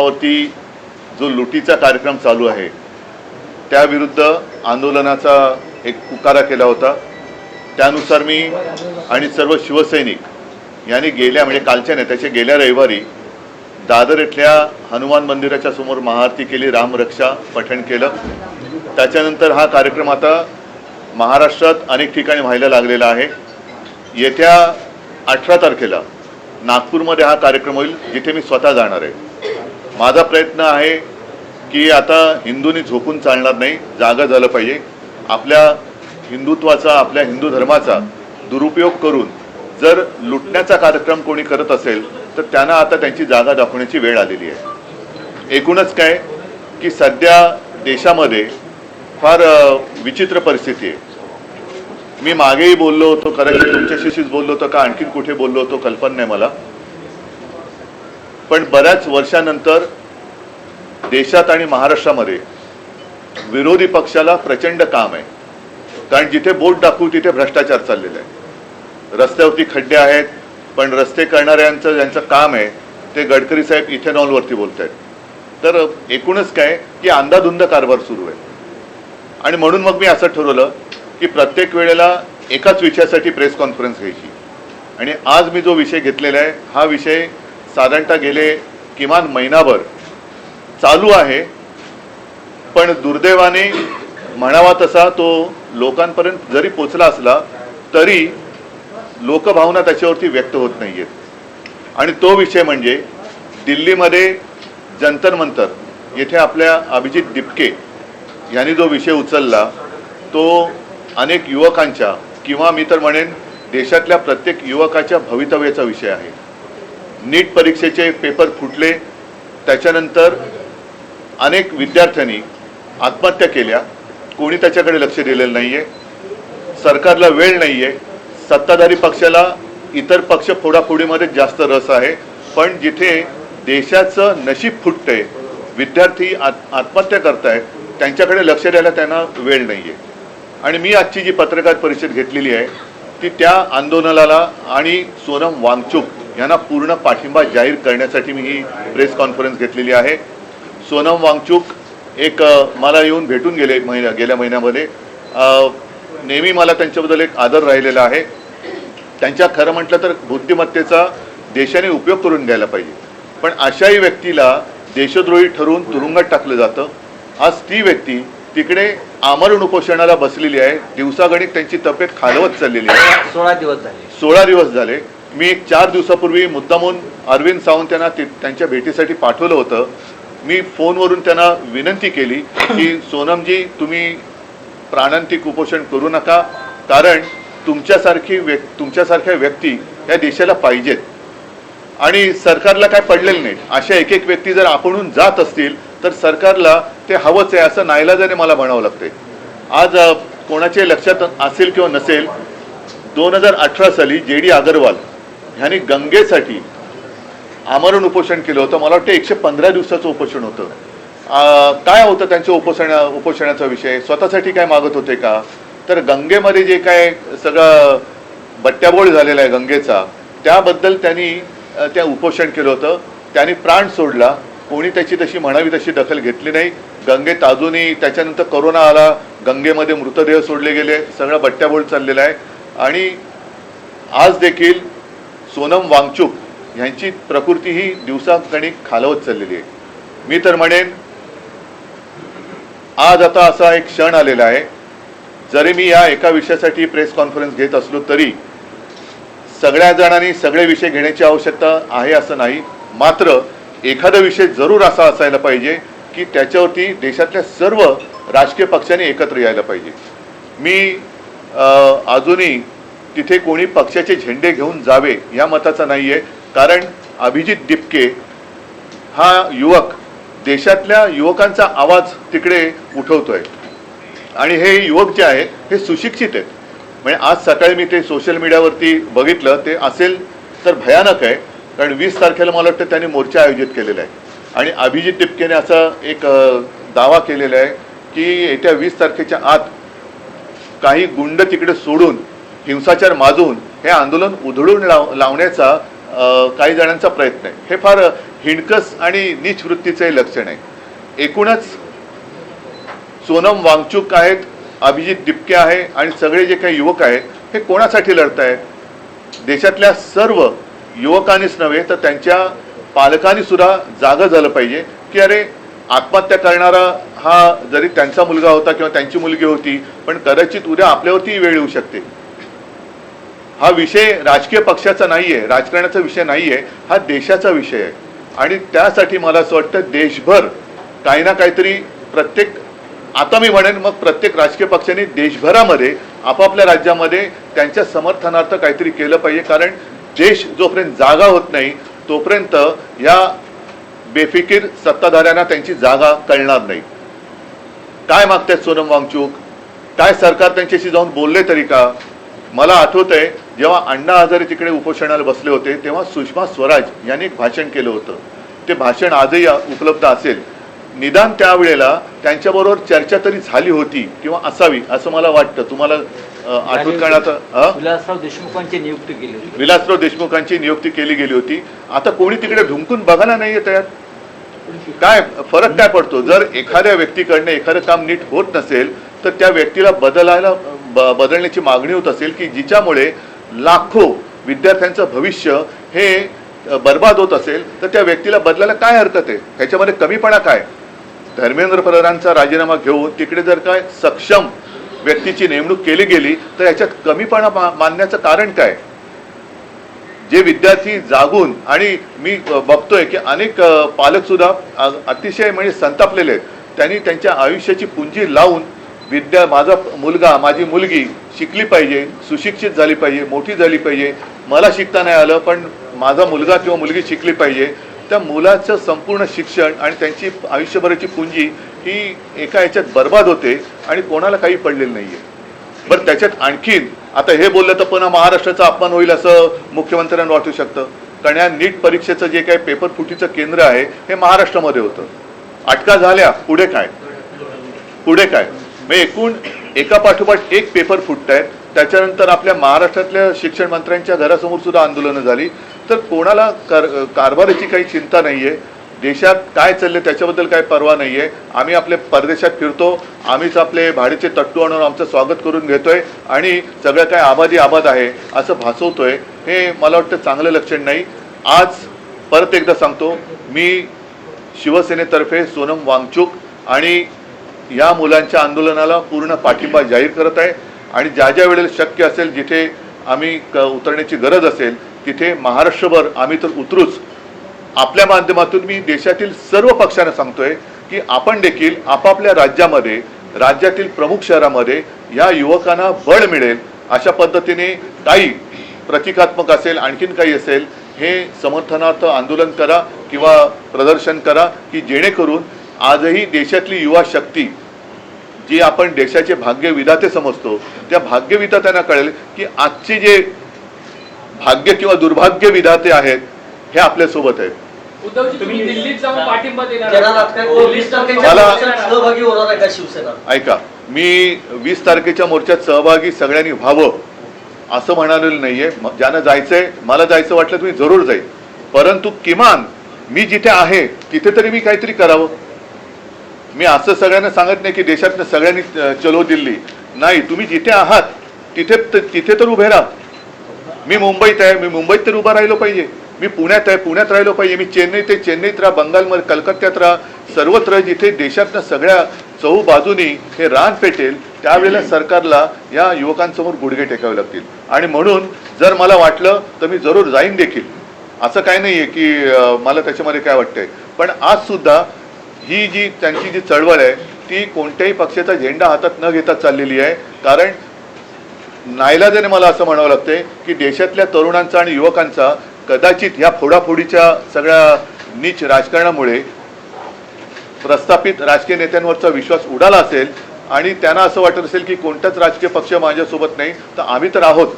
कुटुंबावरती जो लुटीचा कार्यक्रम चालू आहे त्याविरुद्ध आंदोलनाचा एक पुकारा केला होता। त्यानुसार मी आणि सर्व शिवसैनिक यांनी गेल्या म्हणजे कालच्या नाही त्याच्या गेल्या रविवारी दादर इथल्या हनुमान मंदिराच्या समोर महाआरती केली, रामरक्षा पठण केलं। त्याच्यानंतर हा कार्यक्रम आता महाराष्ट्रात अनेक ठिकाणी व्हायला लागलेला आहे। येत्या 18 तारखेला नागपूरमध्ये हा कार्यक्रम होईल जिथे मी स्वतः जाणार आहे। माझा प्रयत्न आहे की आता हिंदूंनी झोपून चालणार नाही, जागा झालं पाहिजे। आपल्या हिंदुत्वाचा आपल्या हिंदू धर्माचा दुरुपयोग करून जर लुटण्याचा कार्यक्रम कोणी करत असेल तर त्यांना आता त्यांची जागा दाखवण्याची वेळ आलेली आहे। एकूणच काय की सध्या देशामध्ये फार विचित्र परिस्थिती आहे। मी मागेही बोललो होतो, कदाचित तुमच्याशीच बोललो होतो का आणखीन कुठे बोललो होतो कल्पना नाही मला, पण बऱ्याच वर्षानंतर देशात आणि महाराष्ट्रामध्ये विरोधी पक्षाला प्रचंड काम आहे। कारण जिथे बोट दाखवू तिथे भ्रष्टाचार चाललेला आहे। रस्त्यावरती खड्डे आहेत, पण रस्ते करणाऱ्यांचं ज्यांचं काम आहे ते गडकरी साहेब इथेनॉलवरती बोलत आहेत। तर एकूणच काय की अंधाधुंद कारभार सुरू आहे। आणि म्हणून मग मी असं ठरवलं की प्रत्येक वेळेला एकाच विषयासाठी प्रेस कॉन्फरन्स घ्यायची। आणि आज मी जो विषय घेतलेला आहे हा विषय साधारणतः गेले किमान महिनाभर चालू आहे, पण दुर्दैवाने म्हणावा तसा तो लोकांपर्यंत जरी पोचला असला तरी लोकभावना त्याच्यावरती व्यक्त होत नाहीयेत। आणि तो विषय म्हणजे दिल्लीमध्ये जंतर मंतर येथे आपल्या अभिजित दिपके यांनी जो विषय उचलला तो अनेक युवकांच्या किंवा मी तर म्हणेन देशातल्या प्रत्येक युवकाच्या भवितव्याचा विषय आहे। नीट परीक्षेचे पेपर फुटले, त्याच्यानंतर अनेक विद्यार्थ्यांनी आत्महत्या केल्या, कोणी त्याच्याकडे लक्ष दिलेलं नाहीये। सरकारला वेळ नाहीये, सत्ताधारी पक्षाला इतर पक्ष फोडाफोडीमध्ये जास्त रस आहे, पण जिथे देशाचं नशीब फुटतंय, विद्यार्थी आत्महत्या करतायत, त्यांच्याकडे लक्ष द्यायला त्यांना वेळ नाहीये। आणि मी आजची जी पत्रकार परिषद घेतलेली आहे ती त्या आंदोलनाला आणि सोनम वांगचुक यांना पूर्ण पाठिंबा जाहीर करण्यासाठी मी ही प्रेस कॉन्फरन्स घेतलेली आहे। सोनम वांगचुक एक मला येऊन भेटून गेले गेल्या महिन्यामध्ये। नेहमी मला त्यांच्याबद्दल एक आदर राहिलेला आहे। त्यांच्या खरं म्हटलं तर बुद्धिमत्तेचा देशाने उपयोग करून घ्यायला पाहिजे, पण अशाही व्यक्तीला देशद्रोही ठरवून तुरुंगात टाकलं जातं। आज ती व्यक्ती तिकडे आमरण उपोषणाला बसलेली आहे। दिवसागणिक त्यांची तब्येत खालवत चाललेली आहे। 16 दिवस झाले। मी 4 दिवसापूर्वी मुद्दामून अरविंद सावंत यांना त्यांच्या भेटीसाठी पाठवलं होतं। मी फोनवरून त्यांना विनंती केली की सोनमजी तुम्ही प्राणांतिक उपोषण करू नका, कारण तुमच्यासारख्या व्यक्ती या देशाला पाहिजेत आणि सरकारला काय पडलेलं नाही। अशा एक एक व्यक्ती जर आपणहून जात असतील तर सरकारला ते हवंच आहे असं नाईलाजाने मला म्हणावं लागते। आज कोणाच्या लक्षात असेल किंवा नसेल, 2018 साली JD अग्रवाल ह्यांनी गंगेसाठी आमरण उपोषण केलं होतं। मला वाटतं 115 दिवसाचं उपोषण होतं। काय होतं त्यांच्या उपोषणाचा विषय? स्वतःसाठी काय मागत होते का? तर गंगेमध्ये जे काय सगळं बट्ट्याबोळ झालेला आहे गंगेचा, त्याबद्दल त्यांनी त्या उपोषण केलं होतं। त्यांनी प्राण सोडला, कोणी त्याची तशी म्हणावी तशी दखल घेतली नाही। गंगेत अजूनही त्याच्यानंतर कोरोना आला, गंगेमध्ये मृतदेह सोडले गेले, सगळा बट्ट्याबोळ चाललेला आहे। आणि आज देखील सोनम वांगचुक यांची प्रकृती ही दिवसागणिक खालवत चाललेली आहे। मी तर म्हणेन आज आता असा एक क्षण आलेला आहे, जरी मी या एका विषयासाठी प्रेस कॉन्फरन्स घेत असलो तरी सगळ्या जणांनी सगळे विषय घेण्याची आवश्यकता आहे असं नाही। मात्र एखादा विषय जरूर असा असायला पाहिजे की त्याच्यावरती देशातल्या सर्व राजकीय पक्षांनी एकत्र यायला पाहिजे। मी अजूनही तिथे कोणी पक्षाचे झेंडे घेऊन जावे या मताचा नाही आहे, कारण अभिजित दिपके हा युवक देशातल्या युवकांचा आवाज तिकडे उठवतोय। आणि हे युवक जे आहेत हे सुशिक्षित आहेत। म्हणजे आज सकाळी मी ते सोशल मीडियावरती बघितलं, ते असेल तर भयानक आहे, कारण 20 तारखेला मला वाटतं त्यांनी मोर्चा आयोजित केलेला आहे। आणि अभिजित दिपकेने असा एक दावा केलेला आहे की येत्या 20 तारखेच्या आत काही गुंड तिकडे सोडून हिंसाचार माजून हे आंदोलन उधळून लावण्याचा काही जणांचा प्रयत्न आहे। हे फार हिणकस आणि नीच वृत्तीचे लक्षण आहे. एकूणच सोनम वांगचुक आहेत, अभिजित दिपके आहे आणि सगळे जे काही युवक आहेत हे कोणासाठी लढत आहेत? देशातल्या सर्व युवकांनीच नव्हे तर त्यांच्या पालकांनी सुद्धा जागं झालं पाहिजे की अरे आत्महत्या करणारा हा जरी त्यांचा मुलगा होता किंवा त्यांची मुलगी होती, पण कदाचित उद्या आपल्यावरती वेळ येऊ शकते. हा विषय राजकीय पक्षाचा नाहीये, राजकारणाचा विषय नाहीये, हा देशाचा विषय आहे. आणि त्यासाठी मला असं वाटतं देशभर काही ना काहीतरी प्रत्येक, आता मी म्हणेन मग प्रत्येक राजकीय पक्षाने देशभरामध्ये आपापल्या राज्यामध्ये त्यांच्या समर्थनार्थ काहीतरी केलं पाहिजे. कारण देश जोपर्यंत जागा होत नाही तोपर्यंत या बेफिकीर सत्ताधाऱ्यांना त्यांची जागा कळणार नाही. काय मागतायत सोनम वांगचुक? काय सरकार त्यांच्याशी जाऊन बोलले तरी का? मला आठवत आहे जेव्हा अण्णा हजारे तिकडे उपोषणाला बसले होते तेव्हा सुषमा स्वराज यांनी एक भाषण केलं होतं. ते भाषण आजही उपलब्ध असेल. निदान त्यावेळेला त्यांच्याबरोबर चर्चा तरी झाली होती किंवा असावी असं मला वाटतं. तुम्हाला आठवण करण्याचा विलासराव देशमुखांची नियुक्ती केली होती. विलासराव देशमुखांची नियुक्ती केली गेली होती. आता कोणी तिकडे ढुंकून बघायला नाहीये तयार. काय फरक काय पडतो? जर एखाद्या व्यक्तीकडनं एखादं काम नीट होत नसेल तर त्या व्यक्तीला बदलण्याची मागणी होत असेल की जिच्यामुळे लाखो विद्यार्थ्यांचं भविष्य हे बर्बाद होत असेल तर त्या व्यक्तीला बदलायला काय हरकत आहे? ह्याच्यामध्ये कमीपणा काय? धर्मेंद्र प्रधानांचा राजीनामा घेऊन तिकडे जर काय सक्षम व्यक्तीची नेमणूक केली गेली तर याच्यात कमीपणा मानण्याचं कारण काय? जे विद्यार्थी जागून, आणि मी बघतोय की अनेक पालक सुद्धा अतिशय म्हणजे संतापलेले आहेत. त्यांनी त्यांच्या आयुष्याची पुंजी लावून माझा मुलगा माझी मुलगी शिकली पाहिजे, सुशिक्षित झाली पाहिजे, मोठी झाली पाहिजे, मला शिकता नाही आलं पण माझा मुलगा किंवा मुलगी शिकली पाहिजे, त्या मुलाचं संपूर्ण शिक्षण आणि त्यांची आयुष्यभराची पुंजी ही एका याच्यात बर्बाद होते आणि कोणाला काही पडलेलं नाहीये. बरं, त्याच्यात आणखीन आता हे बोललं तर पुन्हा महाराष्ट्राचा अपमान होईल असं मुख्यमंत्र्यांना वाटू शकतं. कारण या नीट परीक्षेचं जे काही पेपर फुटीचं केंद्र आहे हे महाराष्ट्रामध्ये होतं. अटका झाल्या, पुढे काय? पुढे काय? मग एकूण एका पाठोपाठ एक पेपर फुटत आहेत. त्याच्यानंतर आपल्या महाराष्ट्रातल्या शिक्षण मंत्र्यांच्या घरासमोर सुद्धा आंदोलनं झाली. तर कोणाला कारभाराची काही चिंता नाहीये. देशात काय चाललंय त्याच्याबद्दल काही पर्वा नाहीये. आम्ही आपले परदेशात फिरतो, आम्हीच आपले भाडीचे तट्टू आणून आमचं स्वागत करून घेतोय आणि सगळं काय आबादी आबाद आहे असं भासवतोय. हे मला वाटतं चांगलं लक्षण नाही. आज परत एकदा सांगतो, मी शिवसेनेतर्फे सोनम वांगचुक आणि या मुलांच्या आंदोलनाला पूर्ण पाठिंबा जाहीर करत आहे. आणि ज्या ज्या वेळेला शक्य असेल, जिथे आम्ही उतरण्याची गरज असेल तिथे महाराष्ट्रभर आम्ही तर उतरूच. आपल्या माध्यमातून मी देशातील सर्व पक्षांना सांगतोय की आपण देखील आपापल्या राज्यामध्ये, राज्यातील प्रमुख शहरामध्ये या युवकांना बळ मिळेल अशा पद्धतीने काही प्रतिकात्मक असेल, आणखीन काही असेल, हे समर्थनार्थ आंदोलन करा किंवा प्रदर्शन करा की जेणेकरून आजही देशातली युवा शक्ती जी आपण देशाचे भाग्यविधाते समजतो त्या भाग्यविधात्यांना कळेल की आजचे जे भाग्य किंवा दुर्भाग्य विधाते आहेत हे आपल्या सोबत आहेत. तुम्ही दिल्लीत जाऊन पाठिंबा देणार सहभागी होणार आहे का शिवसेना? ऐका, मी 20 तारखेच्या मोर्चात सहभागी सगळ्यांनी व्हावं असं म्हणालेलं नाहीये. ज्यांना जायचंय, मला जायचं वाटलं तुम्ही जरूर जाईल, परंतु किमान मी जिथे आहे तिथे तरी मी काहीतरी करावं. मी असं सगळ्यांना सांगत नाही की देशातनं सगळ्यांनी चलो दिल्ली, नाही, तुम्ही जिथे आहात तिथे तर उभे राहा. मी मुंबईत आहे, मी मुंबईत तर उभा राहिलो पाहिजे. मी पुण्यात आहे, पुण्यात राहिलो पाहिजे. मी चेन्नईत आहे, चेन्नईत राहा, बंगालमध्ये, कलकत्त्यात राहा, सर्वत्र जिथे देशातनं सगळ्या चहू बाजूनी हे रान पेटेल त्यावेळेला सरकारला या युवकांसमोर गुडघे टेकावे लागतील. आणि म्हणून जर मला वाटलं तर मी जरूर जाईन देखील. असं काही नाही आहे की मला त्याच्यामध्ये काय वाटतंय. पण आज सुद्धा ही जी त्यांची जी चळवळ आहे ती कोणत्याही पक्षाचा झेंडा हातात न घेता चाललेली आहे. कारण नाईलाजाने मला असं म्हणावं लागतंय की देशातल्या तरुणांचा आणि युवकांचा कदाचित ह्या फोडाफोडीच्या सगळ्या नीच राजकारणामुळे प्रस्थापित राजकीय नेत्यांवरचा विश्वास उडाला असेल आणि त्यांना असं वाटत असेल की कोणताच राजकीय पक्ष माझ्यासोबत नाही, तर आम्ही तर आहोत.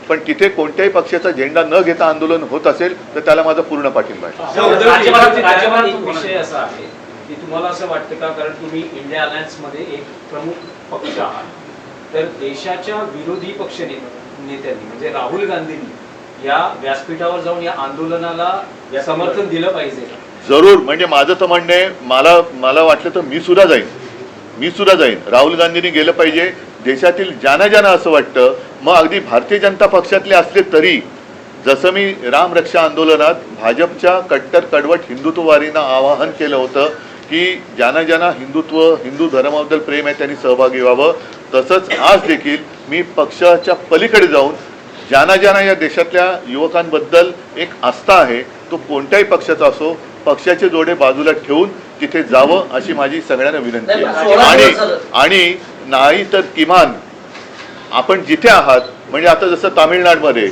पण तिथे कोणत्याही पक्षाचा झेंडा न घेता आंदोलन होत असेल तर त्याला माझा पूर्ण पाठिंबा आहे. विषय असा आहे की तुम्हाला असं वाटतं का, कारण तुम्ही इंडिया अलायन्स मध्ये एक प्रमुख पक्ष आहात, तर देशाच्या विरोधी पक्ष नेत्यांनी म्हणजे राहुल गांधींनी या व्यासपीठावर जाऊन या आंदोलनाला समर्थन दिलं पाहिजे? जरूर, म्हणजे माझं तर म्हणणं आहे, मला वाटलं तर मी सुद्धा जाईन. राहुल गांधींनी गेलं पाहिजे. देशातील ज्यांना असं वाटतं, मग अगदी भारतीय जनता पक्षातले असले तरी, जसं मी रामरक्षा आंदोलनात भाजपच्या कट्टर कडवट हिंदुत्ववादींना आवाहन केलं होतं की ज्यांना हिंदू धर्माबद्दल प्रेम आहे त्यांनी सहभागी व्हावं, तसंच आज देखील मी पक्षाच्या पलीकडे जाऊन ज्यांना या देशातल्या युवकांबद्दल एक आस्था आहे, तो कोणत्याही पक्षाचा असो, पक्षाचे जोडे बाजूला ठेवून तिथे जावं अशी माझी सगळ्यांना विनंती आहे. आणि नाही तर किमान आपण जिथे आहात, म्हणजे आता जसं तामिळनाडूमध्ये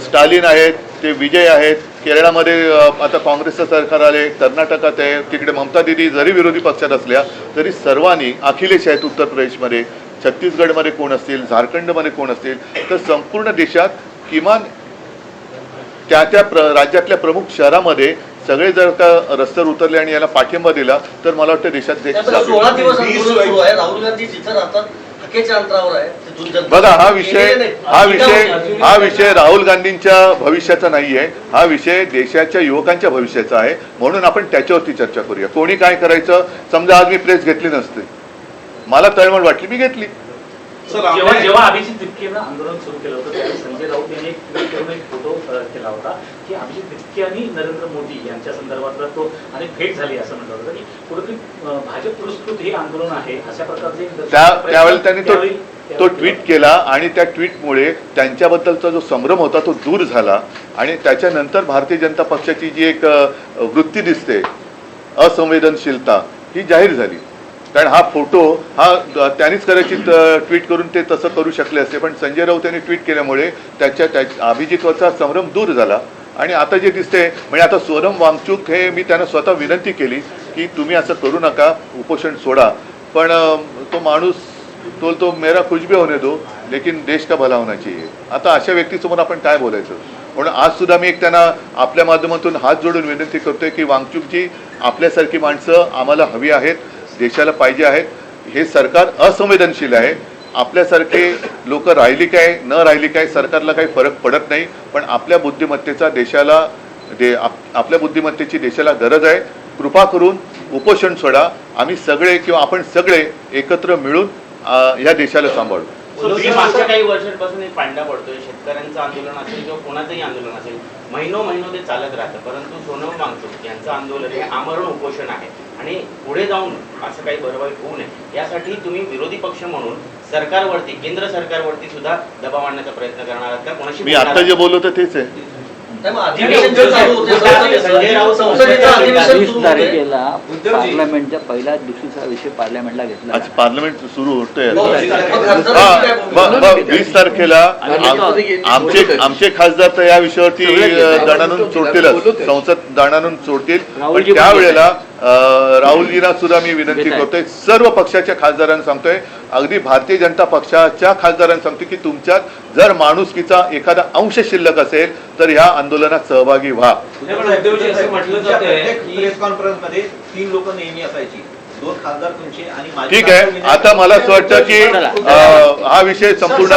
स्टालिन आहेत, ते विजय आहेत, केरळामध्ये आता काँग्रेसचं सरकार आले, कर्नाटकात आहे, तिकडे ममता दिदी जरी विरोधी पक्षात असल्या तरी सर्वांनी, अखिलेश आहेत उत्तर प्रदेशमध्ये, छत्तीसगडमध्ये कोण असतील, झारखंडमध्ये कोण असतील, तर संपूर्ण देशात किमान त्या राज्यातल्या प्रमुख शहरामध्ये सगळे जर का रस्त्यावर उतरले आणि याला पाठिंबा दिला तर मला वाटतं देशात 16 दिवस आंदोलन सुरू आहे. राहुल गांधी जिथे राहतात हक्केच्या अंतरावर आहे. बघा, हा विषय राहुल गांधींच्या भविष्याचा नाहीये, हा विषय देशाच्या युवकांच्या भविष्याचा आहे. म्हणून आपण त्याच्यावरती चर्चा करूया. कोणी काय करायचं, समजा आज मी प्रेस घेतली नसते, मला तळमळ वाटली, मी घेतली. जेव्हा अभिजित दिपकेनं आंदोलन सुरू केलं होतं त्यावेळी संजय राऊत यांनी एक फोटो केला होता की अभिजित दिपके आणि नरेंद्र मोदी यांच्या संदर्भातला तो आणि भेट झाली असं म्हटलं होतं की कुठेतरी भाजप पुरस्कृत हे आंदोलन आहे अशा प्रकारचे त्यावेळेला त्यांनी तो ट्विट केला आणि त्या ट्विटमुळे त्यांच्याबद्दलचा जो संभ्रम होता तो दूर झाला आणि त्याच्यानंतर भारतीय जनता पक्षाची जी एक वृत्ती दिसते, असंवेदनशीलता, ही जाहीर झाली. कारण हा फोटो त्यांनीच कदाचित ट्विट करून ते तसं करू शकले असते, पण संजय राऊत यांनी ट्विट केल्यामुळे त्या अभिजितवरचा संभ्रम दूर झाला. आणि आता जे दिसते, म्हणजे आता सोनम वांगचूक हे मी त्यांना स्वतः विनंती केली की तुम्ही असं करू नका, उपोषण सोडा, पण तो माणूस तो मेरा कुछ भी होने दो लेकिन देश का भला होना चाहिए. आता अशा व्यक्तीसमोर आपण काय बोलायचं. म्हणून आज सुद्धा मी एक त्यांना आपल्या माध्यमातून हात जोडून विनंती करतोय की वांगचूकजी, आपल्यासारखी माणसं आम्हाला हवी आहेत, देशाला पाहिजे आहेत. हे सरकार असंवेदनशील आहे. आपल्यासारखे लोक राहिली काय न राहिली काय सरकारला काही फरक पडत नाही, पण आपल्या बुद्धिमत्तेचा आपल्या बुद्धिमत्तेची देशाला गरज आहे. कृपा करून उपोषण सोडा. आम्ही सगळे किंवा आपण सगळे एकत्र मिळून या देशाला सांभाळू. मागच्या काही वर्षांपासून एक पांडा पडतोय. शेतकऱ्यांचं आंदोलन असेल किंवा कोणाचंही आंदोलन असेल, महिनो ते चालत राहतं, परंतु सोनम वांगचूक यांचं आंदोलन हे आमरण उपोषण आहे आणि पुढे जाऊन असं काही बरवाईट होऊ नये यासाठी तुम्ही विरोधी पक्ष म्हणून सरकारवरती, केंद्र सरकारवरती सुद्धा दबाव आणण्याचा प्रयत्न करणार आहात का? कोणाशी मी आता जे बोललो तर तेच आहे. 20 तारखेला पार्लमेंटच्या पहिल्याच दिवशीचा विषय पार्लमेंटला घेतला. आज पार्लमेंट सुरू होतोय. 20 तारखेला आमचे खासदार तर या विषयावरती दाणानून सोडतीलच, संसद दाणानून सोडतील. पण त्यावेळेला राहुलजींना सुद्धा मी विनंती करतोय, सर्व पक्षाच्या खासदारांना सांगतोय, अगदी भारतीय जनता पक्षाच्या खासदारांना सांगतोय की तुमच्यात जर माणुसकीचा एखादा अंश शिल्लक असेल तर ह्या आंदोलनात सहभागी व्हा. प्रेस कॉन्फरन्स मध्ये 3 लोक नेहमी असायची, 2 खासदार तुमचे आणि ठीक आहे. आता मला असं वाटतं की हा विषय संपूर्ण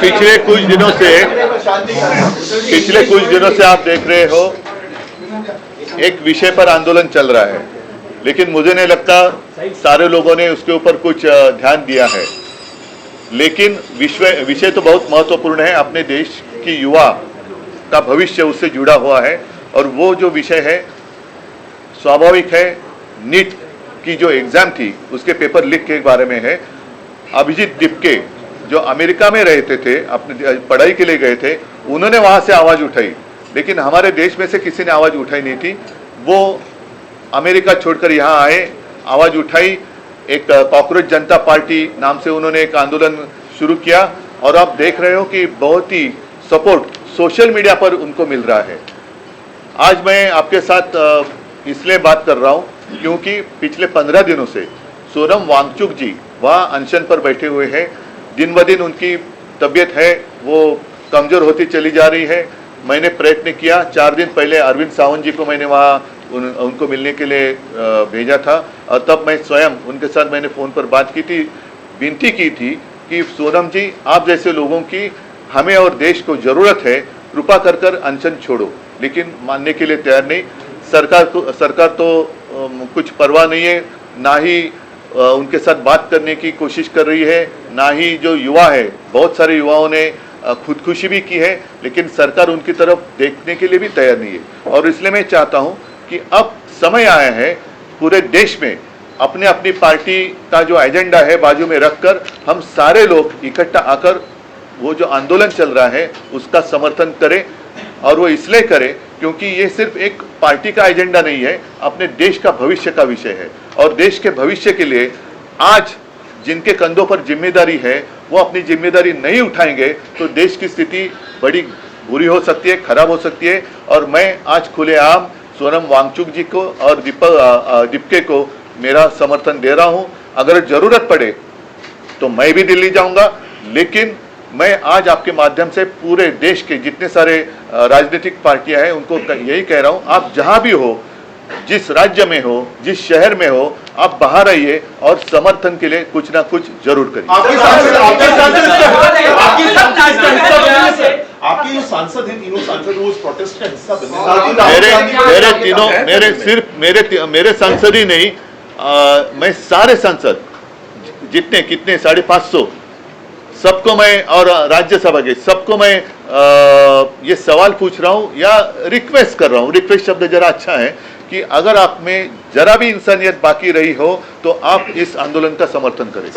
पिछले कुछ दिनों से आप देख रहे हो एक विषय पर आंदोलन चल रहा है, लेकिन मुझे नहीं लगता सारे लोगों ने उसके ऊपर कुछ ध्यान दिया है. लेकिन विषय तो बहुत महत्वपूर्ण है. अपने देश की युवा का भविष्य उससे जुड़ा हुआ है और वो जो विषय है स्वाभाविक है. नीट की जो एग्जाम थी उसके पेपर लीक के बारे में है. अभिजीत दिपके जो अमेरिका में रहते थे, अपने पढ़ाई के लिए गए थे, उन्होंने वहाँ से आवाज़ उठाई, लेकिन हमारे देश में से किसी ने आवाज़ उठाई नहीं थी. वो अमेरिका छोड़कर यहाँ आए, आवाज़ उठाई. एक कॉकरोच जनता पार्टी नाम से उन्होंने एक आंदोलन शुरू किया और आप देख रहे हो कि बहुत ही सपोर्ट सोशल मीडिया पर उनको मिल रहा है. आज मैं आपके साथ इसलिए बात कर रहा हूं क्योंकि पिछले 15 दिनों से सोनम वांगचुक जी वहाँ अनशन पर बैठे हुए हैं। दिन ब दिन उनकी तबीयत है वो कमजोर होती चली जा रही है। मैंने प्रयत्न किया, 4 दिन पहले अरविंद सावंत जी को मैंने वहाँ उनको मिलने के लिए भेजा था और तब मैं स्वयं उनके साथ मैंने फ़ोन पर बात की थी, विनती की थी कि सोनम जी आप जैसे लोगों की हमें और देश को ज़रूरत है, कृपा कर कर अनशन छोड़ो। लेकिन मानने के लिए तैयार नहीं। सरकार तो कुछ परवाह नहीं है, ना ही उनके साथ बात करने की कोशिश कर रही है, ना ही जो युवा है, बहुत सारे युवाओं ने खुदकुशी भी की है, लेकिन सरकार उनकी तरफ देखने के लिए भी तैयार नहीं है। और इसलिए मैं चाहता हूं कि अब समय आया है पूरे देश में अपने अपनी पार्टी का जो एजेंडा है बाजू में रखकर हम सारे लोग इकट्ठा आकर वो जो आंदोलन चल रहा है उसका समर्थन करें। और वो इसलिए करें क्योंकि ये सिर्फ एक पार्टी का एजेंडा नहीं है, अपने देश का भविष्य का विषय है। और देश के भविष्य के लिए आज जिनके कंधों पर जिम्मेदारी है वो अपनी जिम्मेदारी नहीं उठाएंगे तो देश की स्थिति बड़ी बुरी हो सकती है, खराब हो सकती है। और मैं आज खुलेआम सोनम वांगचुक जी को और दीपके को मेरा समर्थन दे रहा हूं। अगर जरूरत पड़े तो मैं भी दिल्ली जाऊंगा, लेकिन मैं आज आपके माध्यम से पूरे देश के जितने सारे राजनीतिक पार्टियां हैं उनको यही कह रहा हूं, आप जहां भी हो, जिस राज्य में हो, जिस शहर में हो, आप बाहर आइए और समर्थन के लिए कुछ ना कुछ जरूर करिए। आपके जो सांसद हैं, तीनों सांसद वो इस प्रोटेस्ट का हिस्सा बने। मेरे सांसद ही नहीं, मैं सारे सांसद जितने कितने 550 सबको मैं और राज्यसभा के सबको मैं ये सवाल पूछ रहा हूं या रिक्वेस्ट कर रहा हूं। रिक्वेस्ट शब्द जरा अच्छा है कि अगर आप में जरा भी इंसानियत बाकी रही हो तो आप इस आंदोलन का समर्थन करें।